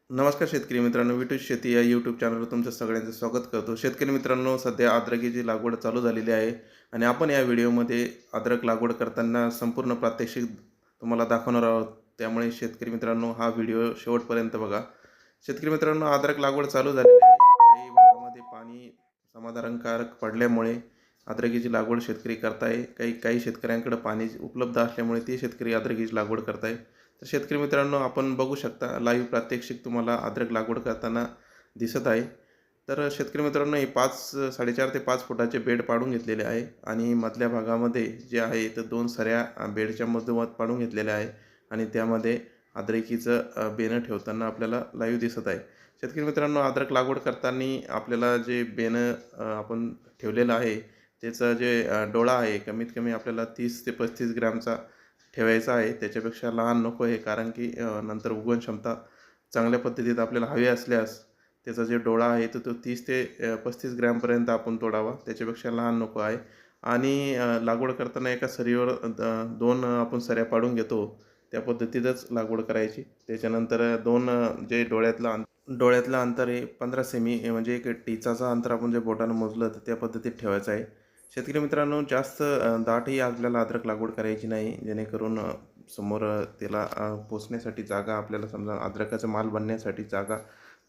नमस्कार शेतकरी मित्रांनो, विटू शेती या यूट्यूब चॅनलवर तुमचं सगळ्यांचं स्वागत करतो। शेतकरी मित्रांनो, सध्या अद्रकीची लागवड चालू झालेली आहे आणि आपण या व्हिडिओमध्ये अद्रक लागवड करताना संपूर्ण प्रात्यक्षिक तुम्हाला दाखवणार आहोत। त्यामुळे शेतकरी मित्रांनो, हा व्हिडिओ शेवटपर्यंत बघा। शेतकरी मित्रांनो, अद्रक लागवड चालू झालेली आहे। काही भागामध्ये पाणी समाधानकारक पडल्यामुळे अद्रकीची लागवड शेतकरी करताय। काही काही शेतकऱ्यांकडे पाणी उपलब्ध असल्यामुळे ते शेतकरी अद्रकीची लागवड करताय। तर शेतकरी मित्रांनो, आपण बघू शकता लाईव्ह प्रात्यक्षिक तुम्हाला अद्रक लागवड करताना दिसत आहे। तर शेतकरी मित्रांनो, हे 4.5 ते 5 फुटाचे बेड पाडून घेतलेले आहे आणि मधल्या भागामध्ये जे आहे तर 2 सऱ्या बेडच्या मधोमध पाडून घेतलेल्या आहे आणि त्यामध्ये अद्रकीचं बेणं ठेवताना आपल्याला लाईव्ह दिसत आहे। शेतकरी मित्रांनो, अद्रक लागवड करताना आपल्याला जे बेणं आपण ठेवलेलं आहे त्याचा जे डोळा आहे कमीत कमी आपल्याला 30 ते 35 ग्रॅमचा ठेवायचा आहे। त्याच्यापेक्षा लहान नको आहे, कारण की नंतर उगवण क्षमता चांगल्या पद्धतीत आपल्याला हवी असल्यास त्याचा जे डोळा आहे तो 30 ते 35 ग्रॅमपर्यंत आपण तोडावा, त्याच्यापेक्षा लहान नको आहे। आणि लागवड करताना एका सरीवर 2 आपण सऱ्या पाडून घेतो, त्या पद्धतीतच लागवड करायची। त्याच्यानंतर 2 जे डोळ्यातलं अंतर आहे 15 सेमी, म्हणजे एक टिचाचं अंतर आपण जे बोटानं मोजलं तर त्या पद्धतीत ठेवायचं आहे। शेतकरी मित्रांनो, जास्त दाटही आपल्याला अद्रक लागवड करायची नाही, जेणेकरून समोर त्याला पोचण्यासाठी जागा, आपल्याला समजा अद्रकाचा माल बनण्यासाठी जागा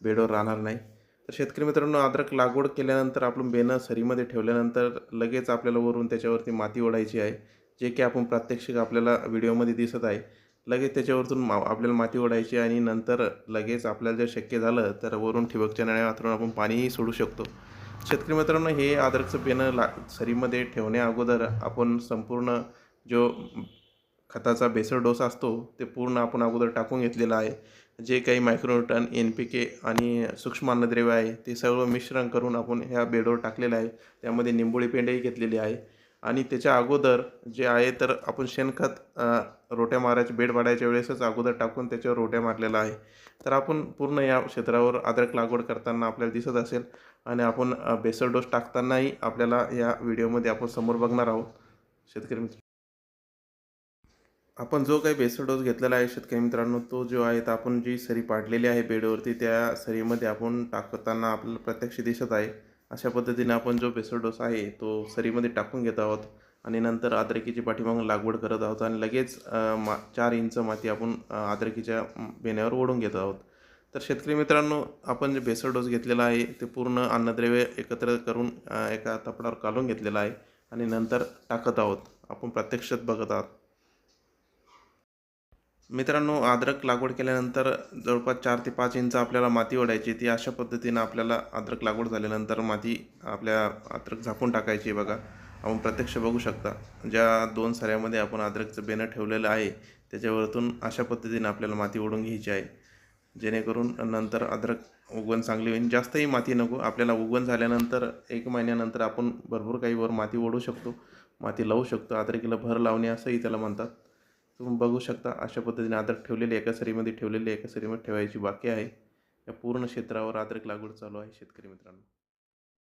बेडवर राहणार नाही। तर शेतकरी मित्रांनो, अद्रक लागवड केल्यानंतर आपण बेणं सरीमध्ये ठेवल्यानंतर लगेच आपल्याला वरून त्याच्यावरती माती ओढायची आहे, जे की आपण प्रात्यक्षिक आपल्याला व्हिडिओमध्ये दिसत आहे। लगेच त्याच्यावरतून आपल्याला माती ओढायची आणि नंतर लगेच आपल्याला जर शक्य झालं तर वरून ठिबकच्या नळ्या वापरून आपण पाणीही सोडू शकतो। शेतकरी मित्रांनो, हे अद्रकचं बेणं सरीमध्ये ठेवण्या अगोदर आपण संपूर्ण जो खताचा बेसळ डोस असतो ते पूर्ण आपण अगोदर टाकून घेतलेला आहे। जे काही मायक्रोन्यूटन, NPK आणि सूक्ष्म अन्नद्रव्य आहे ते सर्व मिश्रण करून आपण ह्या बेडवर टाकलेलं आहे। त्यामध्ये निंबोळी पेंडही घेतलेली आहे आणि त्याच्या अगोदर जे आहे तर आपण शेणखत रोट्या मारायचे, बेड पाडायच्या वेळेसच अगोदर टाकून त्याच्यावर रोट्या मारलेला आहे। तर आपण पूर्ण या क्षेत्रावर अद्रक लागवड करताना आपल्याला दिसत असेल आणि आपण बेसल डोस टाकतानाही आपल्याला या व्हिडिओमध्ये आपण समोर बघणार आहोत। शेतकरी मित्र, आपण जो काही बेसल डोस घेतलेला आहे शेतकरी मित्रांनो, तो जो आहे तर आपण जी सरी पाडलेली आहे बेडवरती त्या सरीमध्ये आपण टाकताना आपल्याला प्रत्यक्ष दिसत आहे। अशा पद्धतीने आपण जो बेसल डोस आहे तो सरीमध्ये टाकून घेत आहोत आणि नंतर अद्रकीची पाठीमागून लागवड करत आहोत आणि लगेच 4 इंच माती आपण अद्रकीच्या बेण्यावर ओढून घेत आहोत। तर शेतकरी मित्रांनो, आपण जे बेसल डोस घेतलेला आहे ते पूर्ण अन्नद्रव्य एकत्र करून एका तपडावर काढून घेतलेला आहे आणि नंतर टाकत आहोत, आपण प्रत्यक्षात बघत आहोत। मित्रांनो, अद्रक लागवड केल्यानंतर जवळपास 4 ते 5 इंच आपल्याला माती ओढायची। ती अशा पद्धतीनं आपल्याला अद्रक लागवड झाल्यानंतर माती आपल्या अद्रक झाकून टाकायची आहे बघा। आपण प्रत्यक्ष बघू शकता, ज्या 2 सऱ्यामध्ये आपण अद्रकचं बेणं ठेवलेलं आहे त्याच्यावरतून अशा पद्धतीनं आपल्याला माती ओढून घ्यायची आहे, जेणेकरून नंतर अद्रक उगवण चांगली होईल। जास्तही माती नको आपल्याला। उगवण झाल्यानंतर 1 महिन्यानंतर आपण भरपूर काही वर माती ओढू शकतो, माती लावू शकतो। अद्रकीला भर लावणे असंही त्याला म्हणतात। तुम्ही बघू शकता अशा पद्धतीने अद्रक ठेवलेली एका सरीमध्ये ठेवलेली एका सरीमध्ये ठेवायची बाकी आहे। या पूर्ण क्षेत्रावर अद्रक लागवड चालू आहे शेतकरी मित्रांनो।